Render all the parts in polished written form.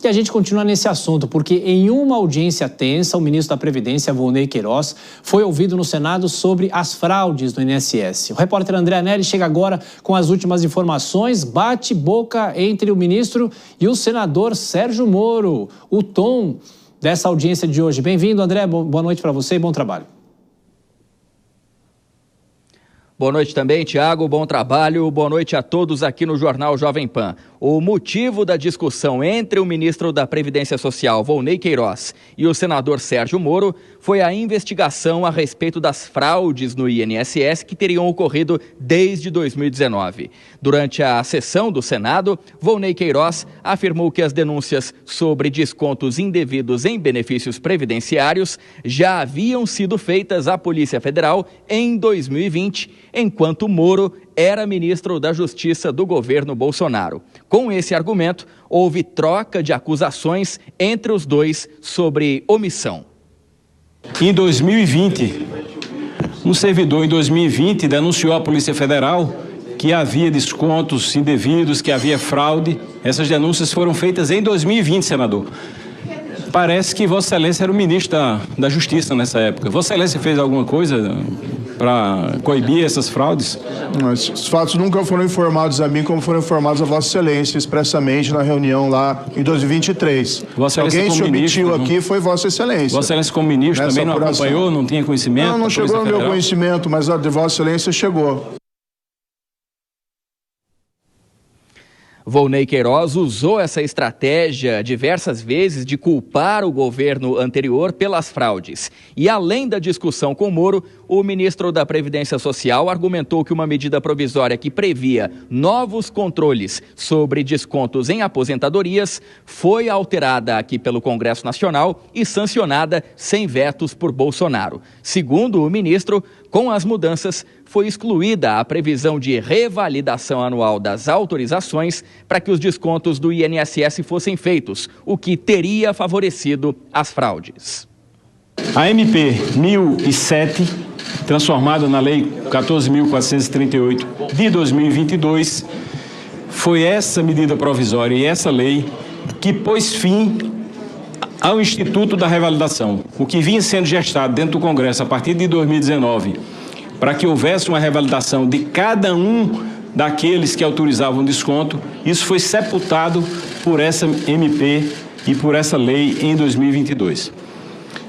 E a gente continua nesse assunto, porque em uma audiência tensa, o ministro da Previdência, Volney Queiroz, foi ouvido no Senado sobre as fraudes do INSS. O repórter André Anelli chega agora com as últimas informações. Bate-boca entre o ministro e o senador Sérgio Moro. O tom dessa audiência de hoje. Bem-vindo, André. Boa noite para você e bom trabalho. Boa noite também, Tiago. Bom trabalho. Boa noite a todos aqui no Jornal Jovem Pan. O motivo da discussão entre o ministro da Previdência Social, Volney Queiroz, e o senador Sérgio Moro foi a investigação a respeito das fraudes no INSS que teriam ocorrido desde 2019. Durante a sessão do Senado, Volney Queiroz afirmou que as denúncias sobre descontos indevidos em benefícios previdenciários já haviam sido feitas à Polícia Federal em 2020, enquanto Moro era ministro da Justiça do governo Bolsonaro. Com esse argumento, houve troca de acusações entre os dois sobre omissão. Em 2020, um servidor em 2020 denunciou à Polícia Federal que havia descontos indevidos, que havia fraude. Essas denúncias foram feitas em 2020, senador. Parece que Vossa Excelência era o ministro da Justiça nessa época. Vossa Excelência fez alguma coisa para coibir essas fraudes? Os fatos nunca foram informados a mim como foram informados a Vossa Excelência expressamente na reunião lá em 2023. Alguém se omitiu aqui foi Vossa Excelência. Vossa Excelência como ministro também não acompanhou, não tinha conhecimento? Não chegou ao meu conhecimento, mas a de Vossa Excelência chegou. Volney Queiroz usou essa estratégia diversas vezes de culpar o governo anterior pelas fraudes. E além da discussão com Moro, o ministro da Previdência Social argumentou que uma medida provisória que previa novos controles sobre descontos em aposentadorias foi alterada aqui pelo Congresso Nacional e sancionada sem vetos por Bolsonaro. Segundo o ministro, com as mudanças, foi excluída a previsão de revalidação anual das autorizações para que os descontos do INSS fossem feitos, o que teria favorecido as fraudes. A MP 1007, transformada na Lei 14.438 de 2022, foi essa medida provisória e essa lei que pôs fim ao Instituto da Revalidação, o que vinha sendo gestado dentro do Congresso a partir de 2019, para que houvesse uma revalidação de cada um daqueles que autorizavam desconto. Isso foi sepultado por essa MP e por essa lei em 2022.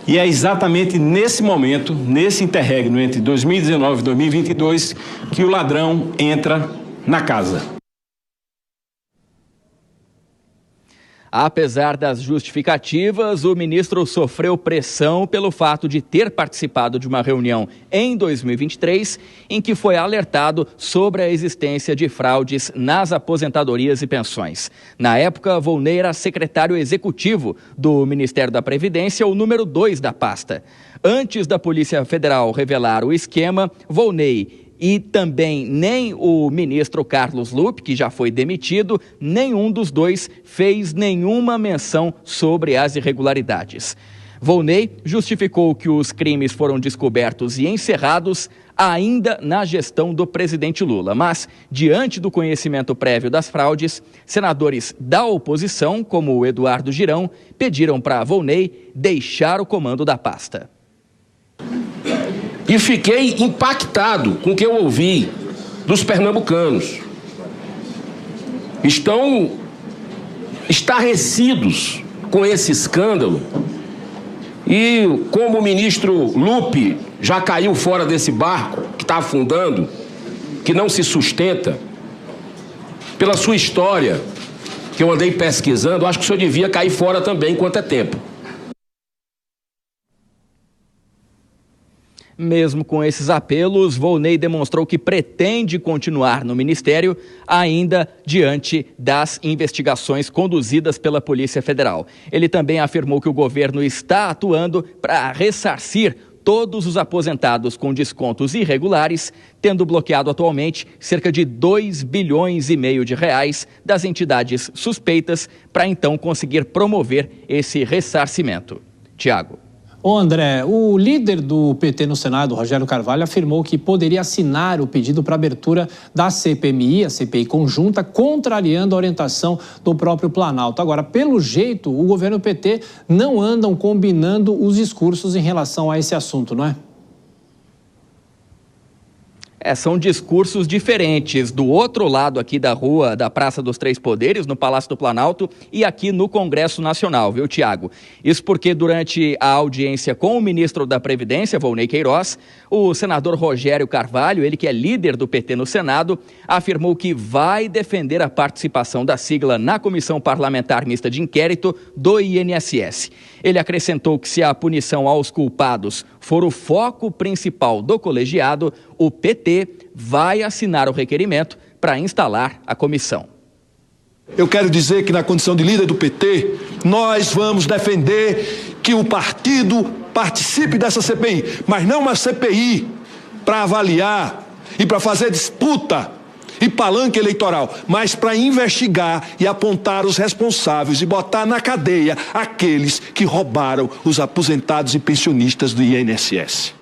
E é exatamente nesse momento, nesse interregno entre 2019 e 2022, que o ladrão entra na casa. Apesar das justificativas, o ministro sofreu pressão pelo fato de ter participado de uma reunião em 2023 em que foi alertado sobre a existência de fraudes nas aposentadorias e pensões. Na época, Volney era secretário executivo do Ministério da Previdência, o número 2 da pasta. Antes da Polícia Federal revelar o esquema, Volney e também nem o ministro Carlos Lupe, que já foi demitido, nenhum dos dois fez nenhuma menção sobre as irregularidades. Volney justificou que os crimes foram descobertos e encerrados ainda na gestão do presidente Lula. Mas, diante do conhecimento prévio das fraudes, senadores da oposição, como o Eduardo Girão, pediram para Volney deixar o comando da pasta. E fiquei impactado com o que eu ouvi dos pernambucanos. Estão estarrecidos com esse escândalo. E como o ministro Lupe já caiu fora desse barco que está afundando, que não se sustenta, pela sua história, que eu andei pesquisando, acho que o senhor devia cair fora também enquanto é tempo. Mesmo com esses apelos, Volney demonstrou que pretende continuar no ministério ainda diante das investigações conduzidas pela Polícia Federal. Ele também afirmou que o governo está atuando para ressarcir todos os aposentados com descontos irregulares, tendo bloqueado atualmente cerca de 2,5 bilhões de reais das entidades suspeitas para então conseguir promover esse ressarcimento. Tiago. Ô André, o líder do PT no Senado, Rogério Carvalho, afirmou que poderia assinar o pedido para abertura da CPMI, a CPI conjunta, contrariando a orientação do próprio Planalto. Agora, pelo jeito, o governo PT não andam combinando os discursos em relação a esse assunto, não é? São discursos diferentes do outro lado aqui da rua da Praça dos Três Poderes, no Palácio do Planalto, e aqui no Congresso Nacional, viu, Tiago? Isso porque durante a audiência com o ministro da Previdência, Volney Queiroz, o senador Rogério Carvalho, ele que é líder do PT no Senado, afirmou que vai defender a participação da sigla na Comissão Parlamentar Mista de Inquérito do INSS. Ele acrescentou que se a punição aos culpados for o foco principal do colegiado, o PT vai assinar o requerimento para instalar a comissão. Eu quero dizer que na condição de líder do PT, nós vamos defender que o partido participe dessa CPI, mas não uma CPI para avaliar e para fazer disputa e palanque eleitoral, mas para investigar e apontar os responsáveis e botar na cadeia aqueles que roubaram os aposentados e pensionistas do INSS.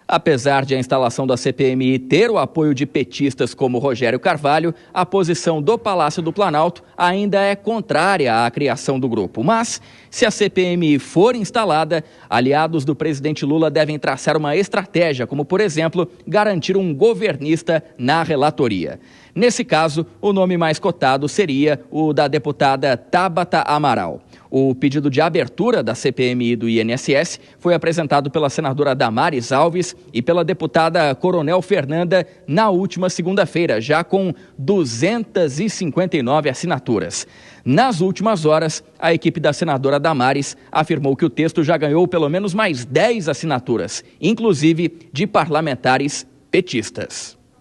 Apesar de a instalação da CPMI ter o apoio de petistas como Rogério Carvalho, a posição do Palácio do Planalto ainda é contrária à criação do grupo. Mas, se a CPMI for instalada, aliados do presidente Lula devem traçar uma estratégia, como, por exemplo, garantir um governista na relatoria. Nesse caso, o nome mais cotado seria o da deputada Tabata Amaral. O pedido de abertura da CPMI do INSS foi apresentado pela senadora Damares Alves e pela deputada Coronel Fernanda na última segunda-feira, já com 259 assinaturas. Nas últimas horas, a equipe da senadora Damares afirmou que o texto já ganhou pelo menos mais 10 assinaturas, inclusive de parlamentares petistas.